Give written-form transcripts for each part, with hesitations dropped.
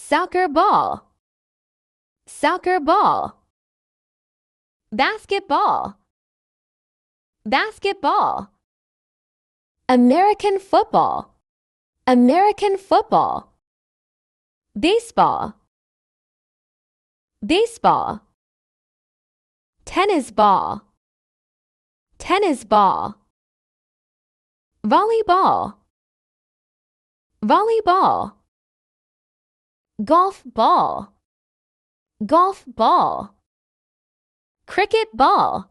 soccer ball, soccer ball. Basketball, basketball. American football, American football. Baseball, baseball. Tennis ball, tennis ball. Volleyball, volleyball. Golf ball, golf ball. Cricket ball,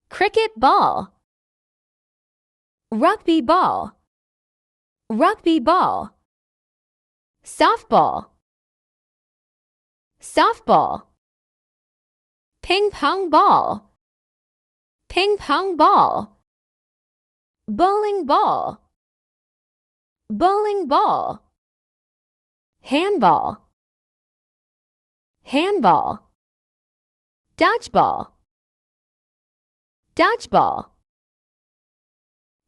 cricket ball. Rugby ball, rugby ball. Softball, softball. Ping pong ball, ping pong ball. Bowling ball, bowling ball. Handball, handball. Dodgeball, dodgeball.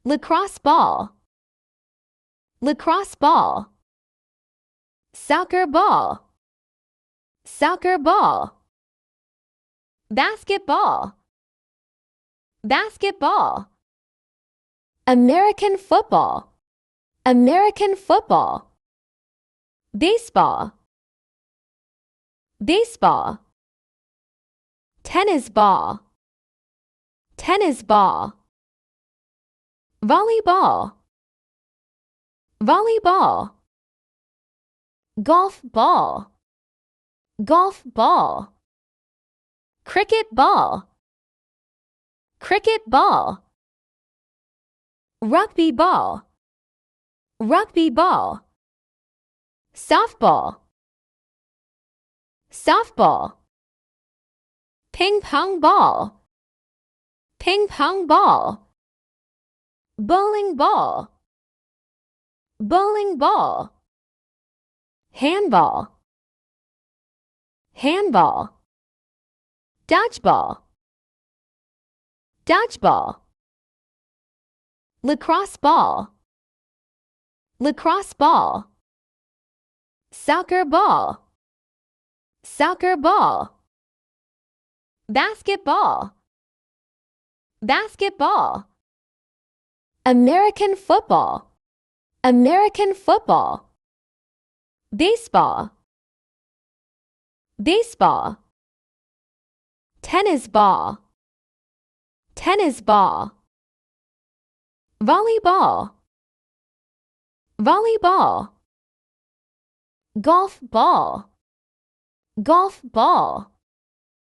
Lacrosse ball, lacrosse ball. Soccer ball, soccer ball. Basketball, basketball. American football, American football. Baseball, baseball. Tennis ball, tennis ball. Volleyball, volleyball. Golf ball, golf ball. Cricket ball, cricket ball. Rugby ball, rugby ball. Softball, softball. Ping pong ball, ping pong ball. Bowling ball, bowling ball. Handball, handball. Dodgeball, dodgeball. Lacrosse ball, lacrosse ball. Soccer ball, soccer ball. Basketball, basketball. American football, American football. Baseball, baseball. Tennis ball, tennis ball. Volleyball, volleyball. Golf ball, golf ball.